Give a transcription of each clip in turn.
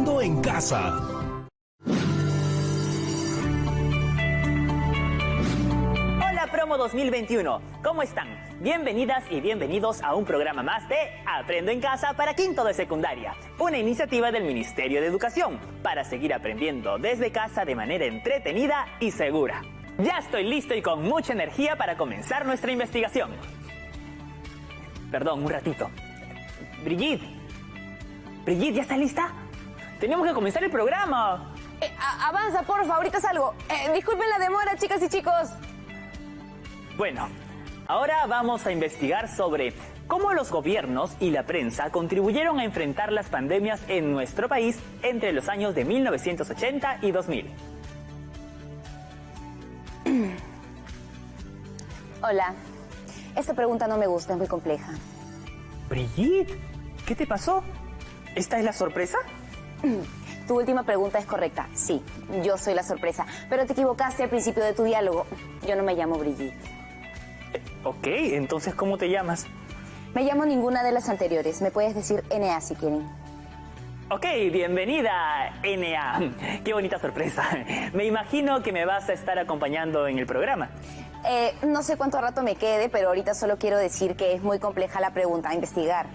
Aprendo en Casa. Hola Promo 2021, ¿cómo están? Bienvenidas y bienvenidos a un programa más de Aprendo en Casa para quinto de secundaria, una iniciativa del Ministerio de Educación para seguir aprendiendo desde casa de manera entretenida y segura. Ya estoy listo y con mucha energía para comenzar nuestra investigación. Perdón, un ratito. Brigitte, ¿ya está lista? Tenemos que comenzar el programa. Avanza, porfa, ahorita salgo. Disculpen la demora, chicas y chicos. Bueno, ahora vamos a investigar sobre cómo los gobiernos y la prensa contribuyeron a enfrentar las pandemias en nuestro país entre los años de 1980 y 2000. Hola. Esta pregunta no me gusta, es muy compleja. Brigitte, ¿qué te pasó? ¿Esta es la sorpresa? Tu última pregunta es correcta. Sí, yo soy la sorpresa. Pero te equivocaste al principio de tu diálogo. Yo no me llamo Brigitte. Ok, entonces ¿cómo te llamas? Me llamo ninguna de las anteriores. Me puedes decir NA si quieren. Ok, bienvenida, NA. Qué bonita sorpresa. Me imagino que me vas a estar acompañando en el programa. No sé cuánto rato me quede, pero ahorita solo quiero decir que es muy compleja la pregunta a investigar.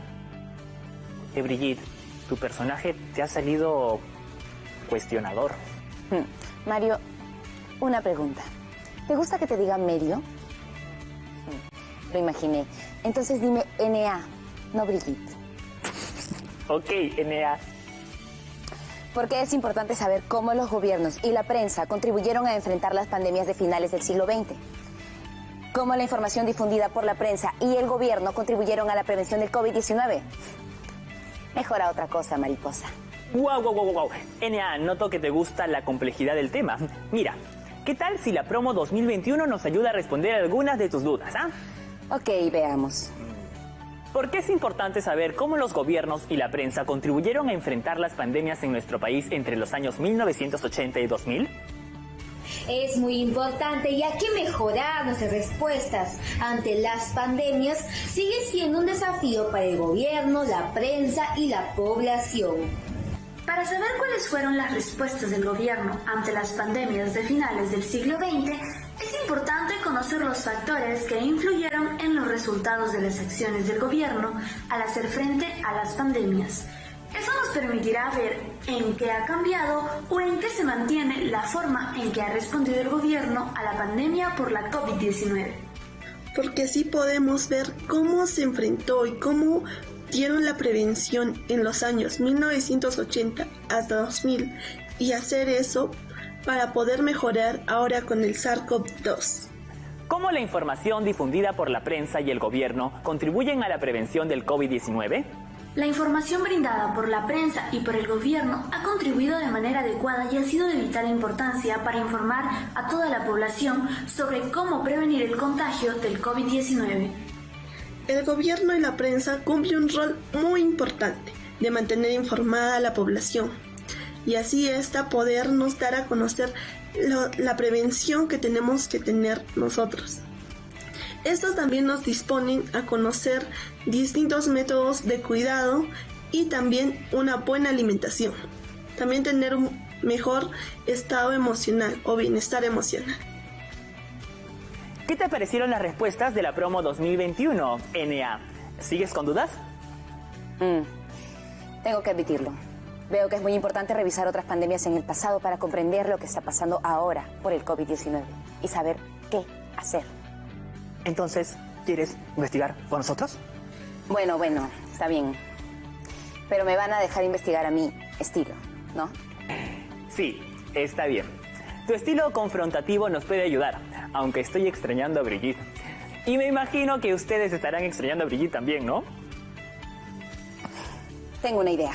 Brigitte, tu personaje te ha salido cuestionador. Mario, una pregunta. ¿Te gusta que te digan medio? Lo imaginé. Entonces dime NA, no Brigitte. Ok, NA. Porque es importante saber cómo los gobiernos y la prensa contribuyeron a enfrentar las pandemias de finales del siglo XX. Cómo la información difundida por la prensa y el gobierno contribuyeron a la prevención del COVID-19. Mejora otra cosa, mariposa. Wow. NA, noto que te gusta la complejidad del tema. Mira, ¿qué tal si la promo 2021 nos ayuda a responder algunas de tus dudas, ah? Ok, veamos. ¿Por qué es importante saber cómo los gobiernos y la prensa contribuyeron a enfrentar las pandemias en nuestro país entre los años 1980 y 2000? Es muy importante, ya que mejorar nuestras respuestas ante las pandemias sigue siendo un desafío para el gobierno, la prensa y la población. Para saber cuáles fueron las respuestas del gobierno ante las pandemias de finales del siglo XX, es importante conocer los factores que influyeron en los resultados de las acciones del gobierno al hacer frente a las pandemias. Eso nos permitirá ver en qué ha cambiado o en qué se mantiene la forma en que ha respondido el gobierno a la pandemia por la COVID-19. Porque así podemos ver cómo se enfrentó y cómo dieron la prevención en los años 1980 hasta 2000 y hacer eso para poder mejorar ahora con el SARS-CoV-2. ¿Cómo la información difundida por la prensa y el gobierno contribuyen a la prevención del COVID-19? La información brindada por la prensa y por el gobierno ha contribuido de manera adecuada y ha sido de vital importancia para informar a toda la población sobre cómo prevenir el contagio del COVID-19. El gobierno y la prensa cumplen un rol muy importante de mantener informada a la población y así esta podernos dar a conocer la prevención que tenemos que tener nosotros. Estos también nos disponen a conocer distintos métodos de cuidado y también una buena alimentación. También tener un mejor estado emocional o bienestar emocional. ¿Qué te parecieron las respuestas de la promo 2021, NA? ¿Sigues con dudas? Tengo que admitirlo. Veo que es muy importante revisar otras pandemias en el pasado para comprender lo que está pasando ahora por el COVID-19 y saber qué hacer. Entonces, ¿quieres investigar con nosotros? Bueno, está bien. Pero me van a dejar investigar a mi estilo, ¿no? Sí, está bien. Tu estilo confrontativo nos puede ayudar, aunque estoy extrañando a Brigitte. Y me imagino que ustedes estarán extrañando a Brigitte también, ¿no? Tengo una idea.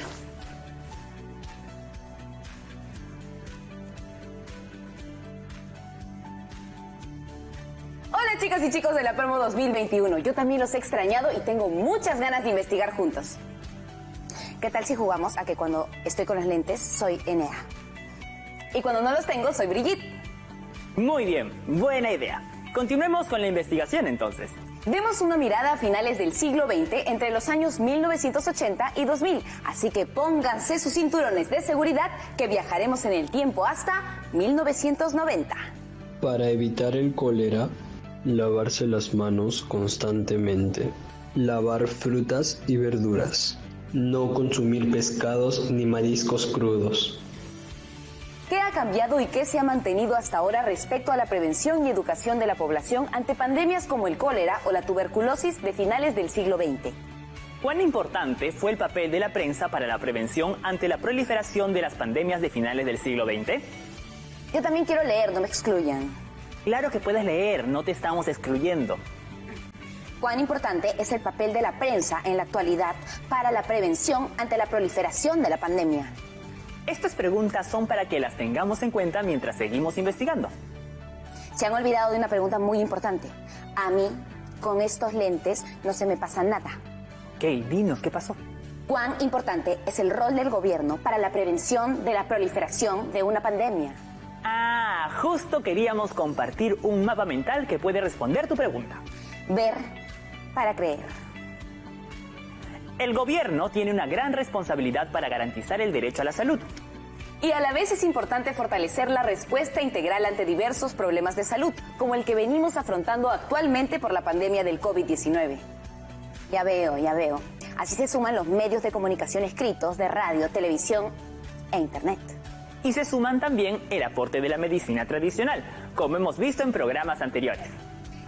Hola chicas y chicos de la promo 2021. Yo también los he extrañado y tengo muchas ganas de investigar juntos. ¿Qué tal si jugamos a que cuando estoy con los lentes soy NA? Y cuando no los tengo soy Brigitte. Muy bien, buena idea. Continuemos con la investigación entonces. Demos una mirada a finales del siglo XX entre los años 1980 y 2000, así que pónganse sus cinturones de seguridad que viajaremos en el tiempo hasta 1990. Para evitar el cólera, lavarse las manos constantemente, lavar frutas y verduras, no consumir pescados ni mariscos crudos. ¿Qué ha cambiado y qué se ha mantenido hasta ahora respecto a la prevención y educación de la población ante pandemias como el cólera o la tuberculosis de finales del siglo XX? ¿Cuán importante fue el papel de la prensa para la prevención ante la proliferación de las pandemias de finales del siglo XX? Yo también quiero leer, no me excluyan. Claro que puedes leer, no te estamos excluyendo. ¿Cuán importante es el papel de la prensa en la actualidad para la prevención ante la proliferación de la pandemia? Estas preguntas son para que las tengamos en cuenta mientras seguimos investigando. Se han olvidado de una pregunta muy importante. A mí, con estos lentes, no se me pasa nada. ¿Qué? Dinos, ¿qué pasó? ¿Cuán importante es el rol del gobierno para la prevención de la proliferación de una pandemia? Ah, justo queríamos compartir un mapa mental que puede responder tu pregunta. Ver para creer. El gobierno tiene una gran responsabilidad para garantizar el derecho a la salud. Y a la vez es importante fortalecer la respuesta integral ante diversos problemas de salud, como el que venimos afrontando actualmente por la pandemia del COVID-19. Ya veo. Así se suman los medios de comunicación escritos, de radio, televisión e internet. Y se suman también el aporte de la medicina tradicional, como hemos visto en programas anteriores.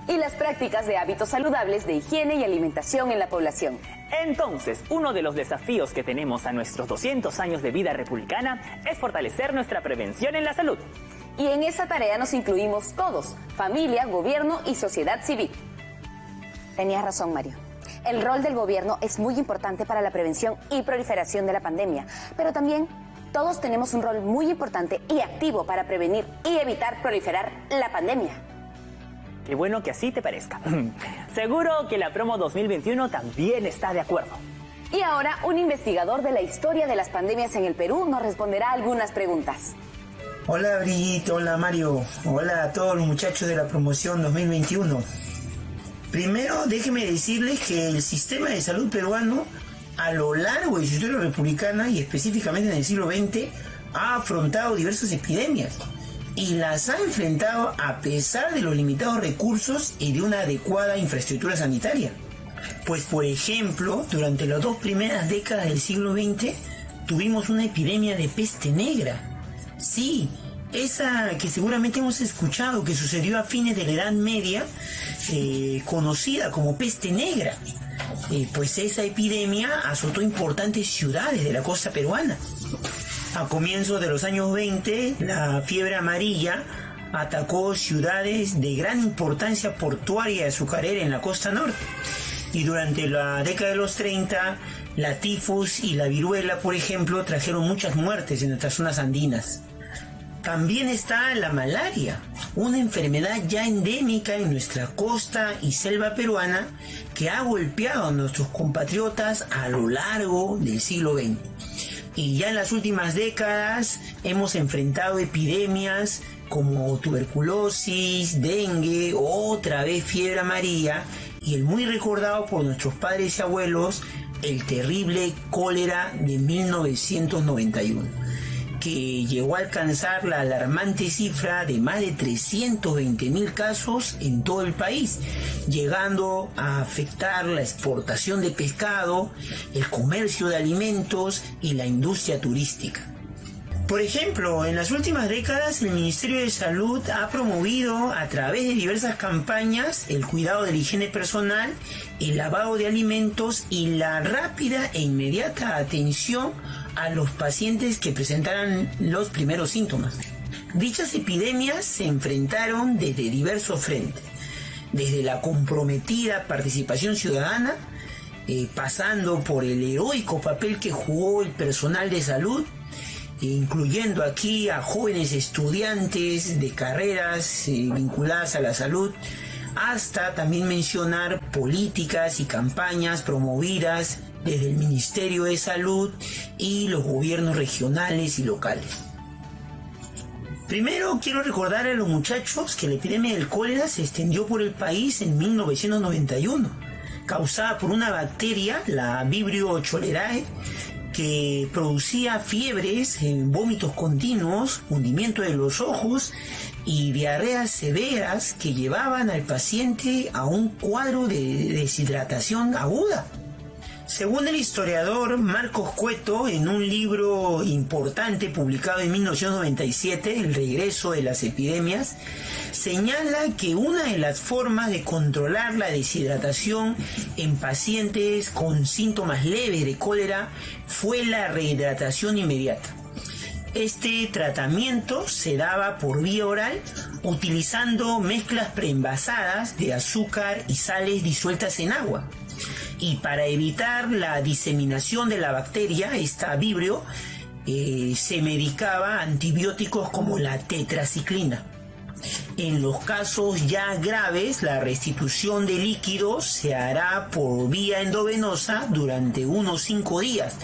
Y las prácticas de hábitos saludables de higiene y alimentación en la población. Entonces, uno de los desafíos que tenemos a nuestros 200 años de vida republicana es fortalecer nuestra prevención en la salud. Y en esa tarea nos incluimos todos, familia, gobierno y sociedad civil. Tenías razón, Mario. El rol del gobierno es muy importante para la prevención y proliferación de la pandemia, pero también todos tenemos un rol muy importante y activo para prevenir y evitar proliferar la pandemia. Qué bueno que así te parezca. Seguro que la promo 2021 también está de acuerdo. Y ahora un investigador de la historia de las pandemias en el Perú nos responderá algunas preguntas. Hola Brigitte, hola Mario, hola a todos los muchachos de la promoción 2021. Primero déjenme decirles que el sistema de salud peruano a lo largo de su historia republicana y específicamente en el siglo XX ha afrontado diversas epidemias y las ha enfrentado a pesar de los limitados recursos y de una adecuada infraestructura sanitaria. Pues por ejemplo, durante las 2 primeras décadas del siglo XX tuvimos una epidemia de peste negra. Sí, esa que seguramente hemos escuchado que sucedió a fines de la Edad Media, conocida como peste negra. Pues esa epidemia azotó importantes ciudades de la costa peruana. A comienzos de los años 20, la fiebre amarilla atacó ciudades de gran importancia portuaria y azucarera en la costa norte. Y durante la década de los 30, la tifus y la viruela, por ejemplo, trajeron muchas muertes en nuestras zonas andinas. También está la malaria, una enfermedad ya endémica en nuestra costa y selva peruana que ha golpeado a nuestros compatriotas a lo largo del siglo XX. Y ya en las últimas décadas hemos enfrentado epidemias como tuberculosis, dengue, otra vez fiebre amarilla y el muy recordado por nuestros padres y abuelos, el terrible cólera de 1991, que llegó a alcanzar la alarmante cifra de más de 320.000 casos en todo el país, llegando a afectar la exportación de pescado, el comercio de alimentos y la industria turística. Por ejemplo, en las últimas décadas el Ministerio de Salud ha promovido a través de diversas campañas el cuidado de la higiene personal, el lavado de alimentos y la rápida e inmediata atención a los pacientes que presentaran los primeros síntomas. Dichas epidemias se enfrentaron desde diversos frentes, desde la comprometida participación ciudadana, pasando por el heroico papel que jugó el personal de salud, incluyendo aquí a jóvenes estudiantes de carreras vinculadas a la salud, hasta también mencionar políticas y campañas promovidas desde el Ministerio de Salud y los gobiernos regionales y locales. Primero quiero recordar a los muchachos que la epidemia del cólera se extendió por el país en 1991, causada por una bacteria, la Vibrio cholerae, que producía fiebres, vómitos continuos, hundimiento de los ojos y diarreas severas que llevaban al paciente a un cuadro de deshidratación aguda. Según el historiador Marcos Cueto, en un libro importante publicado en 1997, El regreso de las epidemias, señala que una de las formas de controlar la deshidratación en pacientes con síntomas leves de cólera fue la rehidratación inmediata. Este tratamiento se daba por vía oral utilizando mezclas preenvasadas de azúcar y sales disueltas en agua. Y para evitar la diseminación de la bacteria, esta Vibrio, se medicaba antibióticos como la tetraciclina. En los casos ya graves, la restitución de líquidos se hará por vía endovenosa durante unos 5 días.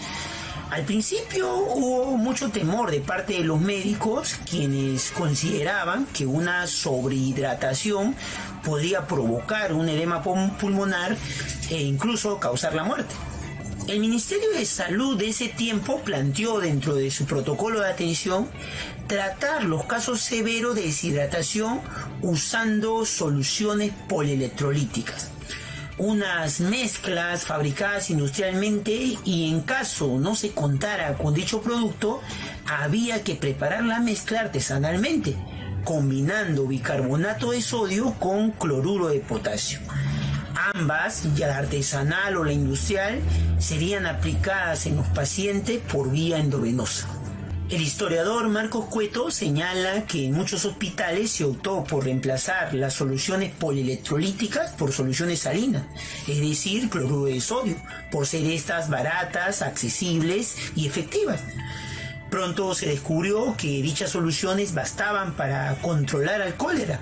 Al principio hubo mucho temor de parte de los médicos, quienes consideraban que una sobrehidratación podría provocar un edema pulmonar e incluso causar la muerte. El Ministerio de Salud de ese tiempo planteó dentro de su protocolo de atención tratar los casos severos de deshidratación usando soluciones polielectrolíticas, unas mezclas fabricadas industrialmente, y en caso no se contara con dicho producto, había que preparar la mezcla artesanalmente, combinando bicarbonato de sodio con cloruro de potasio. Ambas, ya la artesanal o la industrial, serían aplicadas en los pacientes por vía endovenosa. El historiador Marcos Cueto señala que en muchos hospitales se optó por reemplazar las soluciones polielectrolíticas por soluciones salinas, es decir, cloruro de sodio, por ser estas baratas, accesibles y efectivas. Pronto se descubrió que dichas soluciones bastaban para controlar al cólera,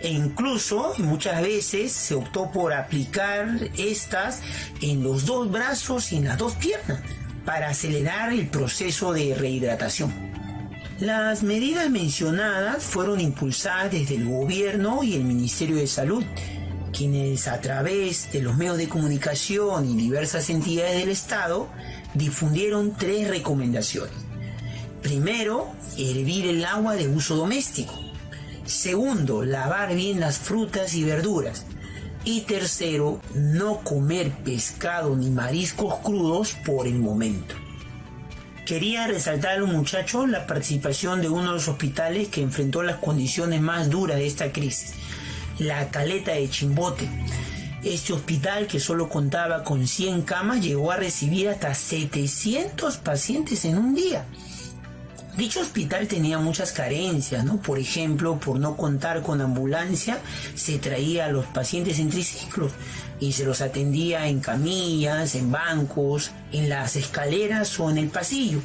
e incluso muchas veces se optó por aplicar estas en los 2 brazos y en las 2 piernas, para acelerar el proceso de rehidratación. Las medidas mencionadas fueron impulsadas desde el gobierno y el Ministerio de Salud, quienes a través de los medios de comunicación y diversas entidades del Estado difundieron 3 recomendaciones. Primero, hervir el agua de uso doméstico. Segundo, lavar bien las frutas y verduras. Y tercero, no comer pescado ni mariscos crudos por el momento. Quería resaltar a los muchachos la participación de uno de los hospitales que enfrentó las condiciones más duras de esta crisis, la Caleta de Chimbote. Este hospital, que solo contaba con 100 camas, llegó a recibir hasta 700 pacientes en un día. Dicho hospital tenía muchas carencias, ¿no? Por ejemplo, por no contar con ambulancia, se traía a los pacientes en triciclos y se los atendía en camillas, en bancos, en las escaleras o en el pasillo.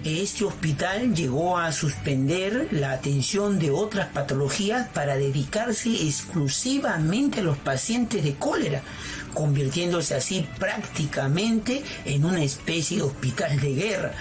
Este hospital llegó a suspender la atención de otras patologías para dedicarse exclusivamente a los pacientes de cólera, convirtiéndose así prácticamente en una especie de hospital de guerra.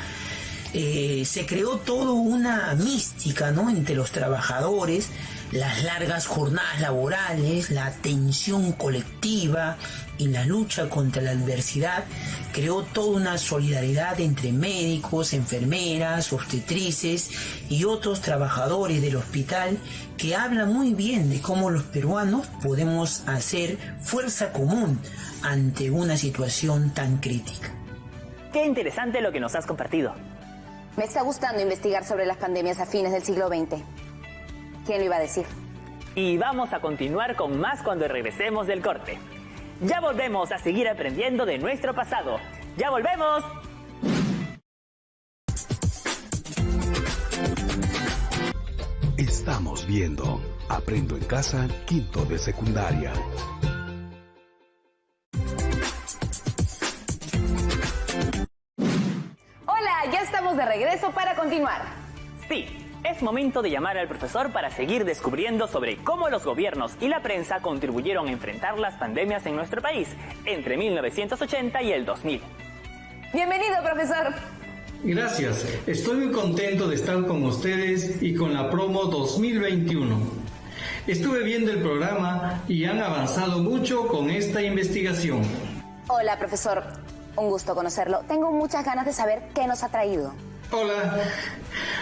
Se creó toda una mística, ¿no?, entre los trabajadores, las largas jornadas laborales, la tensión colectiva y la lucha contra la adversidad. Creó toda una solidaridad entre médicos, enfermeras, obstetrices y otros trabajadores del hospital, que habla muy bien de cómo los peruanos podemos hacer fuerza común ante una situación tan crítica. Qué interesante lo que nos has compartido. Me está gustando investigar sobre las pandemias a fines del siglo XX. ¿Quién lo iba a decir? Y vamos a continuar con más cuando regresemos del corte. Ya volvemos a seguir aprendiendo de nuestro pasado. ¡Ya volvemos! Estamos viendo Aprendo en Casa, quinto de secundaria. Ya estamos de regreso para continuar. Sí, es momento de llamar al profesor para seguir descubriendo sobre cómo los gobiernos y la prensa contribuyeron a enfrentar las pandemias en nuestro país entre 1980 y el 2000. Bienvenido, profesor. Gracias, estoy muy contento de estar con ustedes y con la promo 2021. Estuve viendo el programa y han avanzado mucho con esta investigación. Hola, profesor. Un gusto conocerlo. Tengo muchas ganas de saber qué nos ha traído. Hola,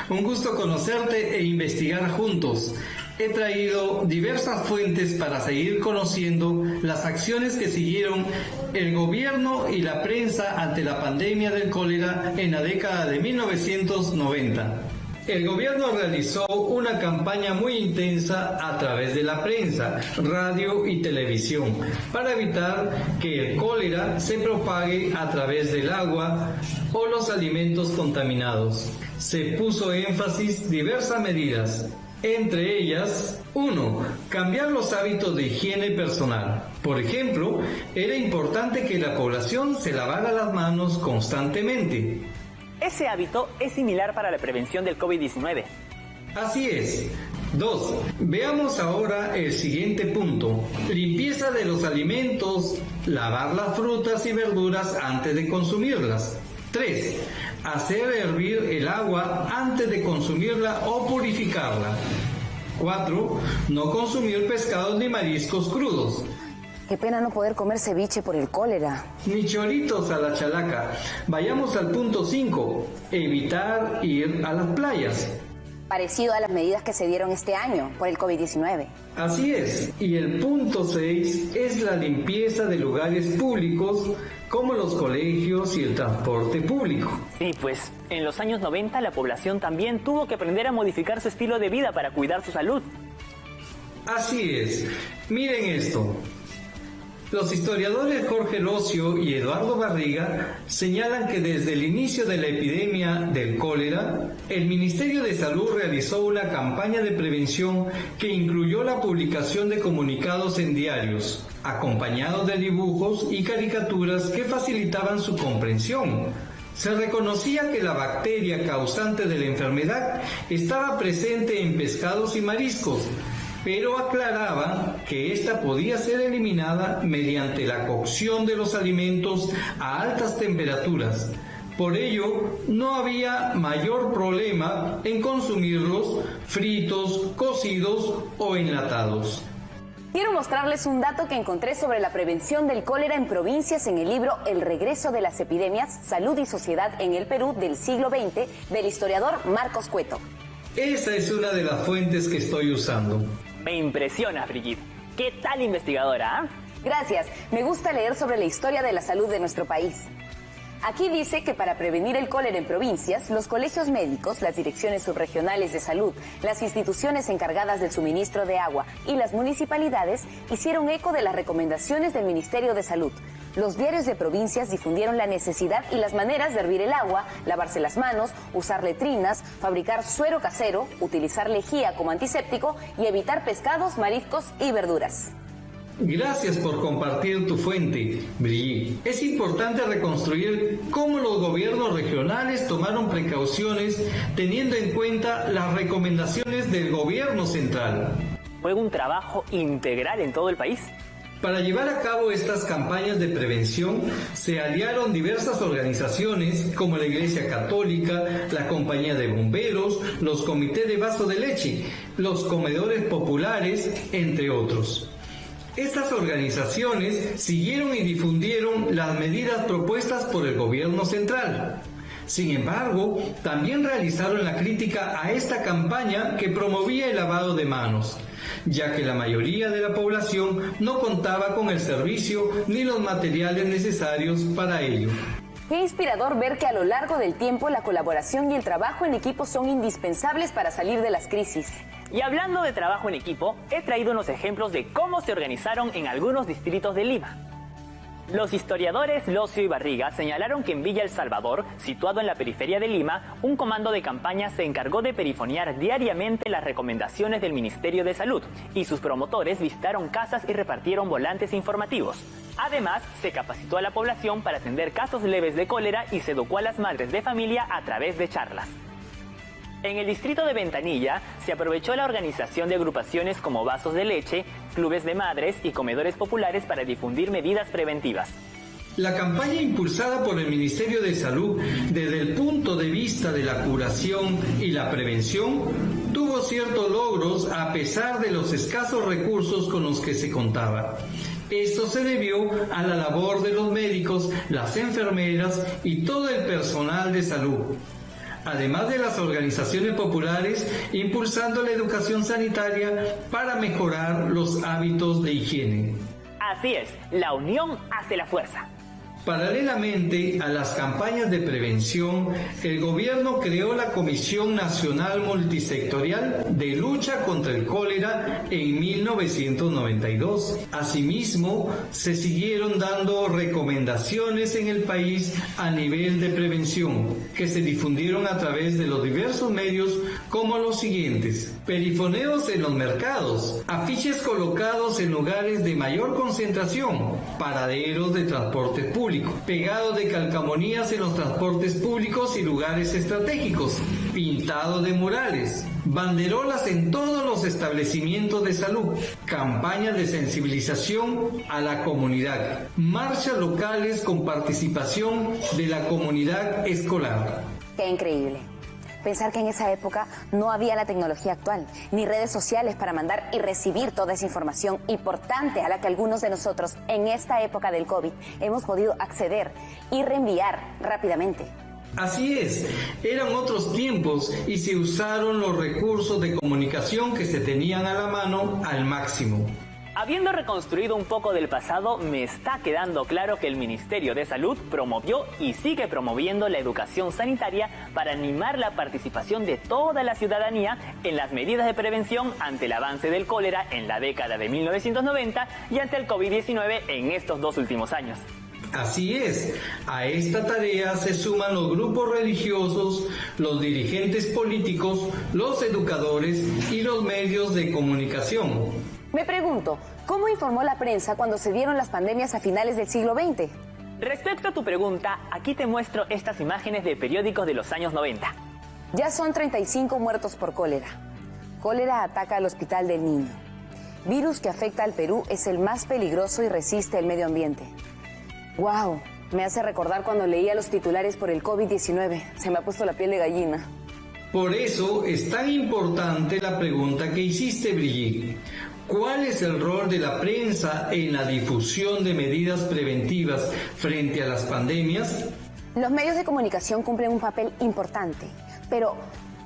un gusto conocerte e investigar juntos. He traído diversas fuentes para seguir conociendo las acciones que siguieron el gobierno y la prensa ante la pandemia del cólera en la década de 1990. El gobierno realizó una campaña muy intensa a través de la prensa, radio y televisión para evitar que el cólera se propague a través del agua o los alimentos contaminados. Se puso énfasis diversas medidas. Entre ellas, 1. Cambiar los hábitos de higiene personal. Por ejemplo, era importante que la población se lavara las manos constantemente. Ese hábito es similar para la prevención del COVID-19. Así es. 2. Veamos ahora el siguiente punto. Limpieza de los alimentos, lavar las frutas y verduras antes de consumirlas. 3. Hacer hervir el agua antes de consumirla o purificarla. 4. No consumir pescados ni mariscos crudos. Qué pena no poder comer ceviche por el cólera. Ni choritos a la chalaca. Vayamos al punto 5. Evitar ir a las playas. Parecido a las medidas que se dieron este año por el COVID-19. Así es. Y el punto 6 es la limpieza de lugares públicos como los colegios y el transporte público. Sí, pues en los años 90 la población también tuvo que aprender a modificar su estilo de vida para cuidar su salud. Así es. Miren esto. Los historiadores Jorge Locio y Eduardo Barriga señalan que desde el inicio de la epidemia del cólera, el Ministerio de Salud realizó una campaña de prevención que incluyó la publicación de comunicados en diarios, acompañados de dibujos y caricaturas que facilitaban su comprensión. Se reconocía que la bacteria causante de la enfermedad estaba presente en pescados y mariscos, pero aclaraba que esta podía ser eliminada mediante la cocción de los alimentos a altas temperaturas. Por ello, no había mayor problema en consumirlos fritos, cocidos o enlatados. Quiero mostrarles un dato que encontré sobre la prevención del cólera en provincias en el libro El regreso de las epidemias, salud y sociedad en el Perú del siglo XX del historiador Marcos Cueto. Esa es una de las fuentes que estoy usando. Me impresiona, Brigitte. ¿Qué tal investigadora? Gracias. Me gusta leer sobre la historia de la salud de nuestro país. Aquí dice que para prevenir el cólera en provincias, los colegios médicos, las direcciones subregionales de salud, las instituciones encargadas del suministro de agua y las municipalidades hicieron eco de las recomendaciones del Ministerio de Salud. Los diarios de provincias difundieron la necesidad y las maneras de hervir el agua, lavarse las manos, usar letrinas, fabricar suero casero, utilizar lejía como antiséptico y evitar pescados, mariscos y verduras. Gracias por compartir tu fuente, Brigitte. Es importante reconstruir cómo los gobiernos regionales tomaron precauciones teniendo en cuenta las recomendaciones del gobierno central. ¿Fue un trabajo integral en todo el país? Para llevar a cabo estas campañas de prevención, se aliaron diversas organizaciones como la Iglesia Católica, la Compañía de Bomberos, los comités de vaso de leche, los comedores populares, entre otros. Estas organizaciones siguieron y difundieron las medidas propuestas por el gobierno central. Sin embargo, también realizaron la crítica a esta campaña que promovía el lavado de manos, ya que la mayoría de la población no contaba con el servicio ni los materiales necesarios para ello. Qué inspirador ver que a lo largo del tiempo la colaboración y el trabajo en equipo son indispensables para salir de las crisis. Y hablando de trabajo en equipo, he traído unos ejemplos de cómo se organizaron en algunos distritos de Lima. Los historiadores Locio y Barriga señalaron que en Villa El Salvador, situado en la periferia de Lima, un comando de campaña se encargó de perifonear diariamente las recomendaciones del Ministerio de Salud y sus promotores visitaron casas y repartieron volantes informativos. Además, se capacitó a la población para atender casos leves de cólera y se educó a las madres de familia a través de charlas. En el distrito de Ventanilla se aprovechó la organización de agrupaciones como vasos de leche, clubes de madres y comedores populares para difundir medidas preventivas. La campaña impulsada por el Ministerio de Salud desde el punto de vista de la curación y la prevención tuvo ciertos logros a pesar de los escasos recursos con los que se contaba. Esto se debió a la labor de los médicos, las enfermeras y todo el personal de salud, además de las organizaciones populares impulsando la educación sanitaria para mejorar los hábitos de higiene. Así es, la unión hace la fuerza. Paralelamente a las campañas de prevención, el gobierno creó la Comisión Nacional Multisectorial de Lucha contra el Cólera en 1992. Asimismo, se siguieron dando recomendaciones en el país a nivel de prevención, que se difundieron a través de los diversos medios como los siguientes: perifoneos en los mercados, afiches colocados en lugares de mayor concentración, paraderos de transporte público, pegado de calcamonías en los transportes públicos y lugares estratégicos, pintado de murales, banderolas en todos los establecimientos de salud, campañas de sensibilización a la comunidad, marchas locales con participación de la comunidad escolar. ¡Qué increíble! Pensar que en esa época no había la tecnología actual, ni redes sociales para mandar y recibir toda esa información importante a la que algunos de nosotros en esta época del COVID hemos podido acceder y reenviar rápidamente. Así es, eran otros tiempos y se usaron los recursos de comunicación que se tenían a la mano al máximo. Habiendo reconstruido un poco del pasado, me está quedando claro que el Ministerio de Salud promovió y sigue promoviendo la educación sanitaria para animar la participación de toda la ciudadanía en las medidas de prevención ante el avance del cólera en la década de 1990 y ante el COVID-19 en estos 2 últimos años. Así es, a esta tarea se suman los grupos religiosos, los dirigentes políticos, los educadores y los medios de comunicación. Me pregunto, ¿cómo informó la prensa cuando se dieron las pandemias a finales del siglo XX? Respecto a tu pregunta, aquí te muestro estas imágenes de periódicos de los años 90. Ya son 35 muertos por cólera. Cólera ataca al Hospital del Niño. Virus que afecta al Perú es el más peligroso y resiste el medio ambiente. ¡Wow! Me hace recordar cuando leía los titulares por el COVID-19. Se me ha puesto la piel de gallina. Por eso es tan importante la pregunta que hiciste, Brigitte. ¿Cuál es el rol de la prensa en la difusión de medidas preventivas frente a las pandemias? Los medios de comunicación cumplen un papel importante, pero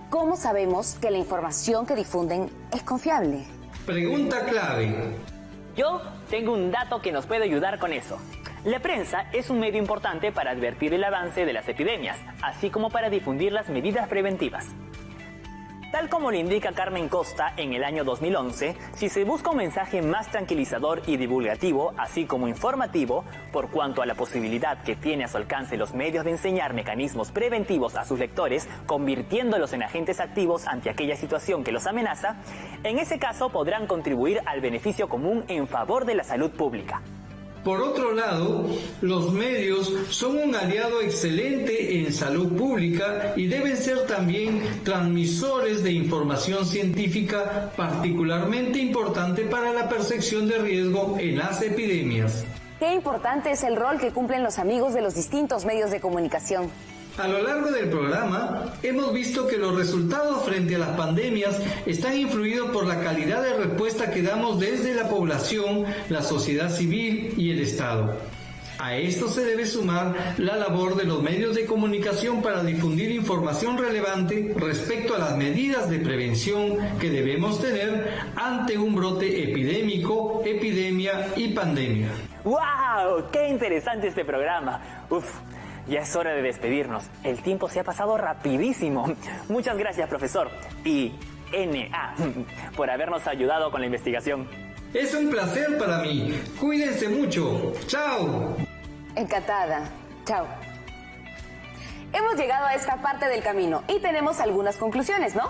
¿cómo sabemos que la información que difunden es confiable? Pregunta clave. Yo tengo un dato que nos puede ayudar con eso. La prensa es un medio importante para advertir el avance de las epidemias, así como para difundir las medidas preventivas. Tal como lo indica Carmen Costa en el año 2011, si se busca un mensaje más tranquilizador y divulgativo, así como informativo, por cuanto a la posibilidad que tiene a su alcance los medios de enseñar mecanismos preventivos a sus lectores, convirtiéndolos en agentes activos ante aquella situación que los amenaza, en ese caso podrán contribuir al beneficio común en favor de la salud pública. Por otro lado, los medios son un aliado excelente en salud pública y deben ser también transmisores de información científica particularmente importante para la percepción de riesgo en las epidemias. Qué importante es el rol que cumplen los amigos de los distintos medios de comunicación. A lo largo del programa, hemos visto que los resultados frente a las pandemias están influidos por la calidad de respuesta que damos desde la población, la sociedad civil y el Estado. A esto se debe sumar la labor de los medios de comunicación para difundir información relevante respecto a las medidas de prevención que debemos tener ante un brote epidémico, epidemia y pandemia. ¡Wow! ¡Qué interesante este programa! ¡Uf! Ya es hora de despedirnos. El tiempo se ha pasado rapidísimo. Muchas gracias, profesor. Y NA, por habernos ayudado con la investigación. Es un placer para mí. Cuídense mucho. ¡Chao! Encantada. Chao. Hemos llegado a esta parte del camino y tenemos algunas conclusiones, ¿no?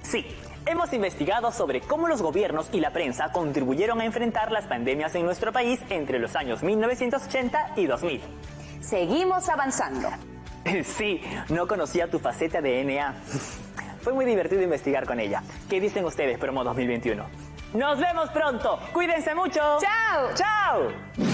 Sí. Hemos investigado sobre cómo los gobiernos y la prensa contribuyeron a enfrentar las pandemias en nuestro país entre los años 1980 y 2000. Seguimos avanzando. Sí, no conocía tu faceta de NA. Fue muy divertido investigar con ella. ¿Qué dicen ustedes, Promo 2021? ¡Nos vemos pronto! ¡Cuídense mucho! ¡Chao! ¡Chao!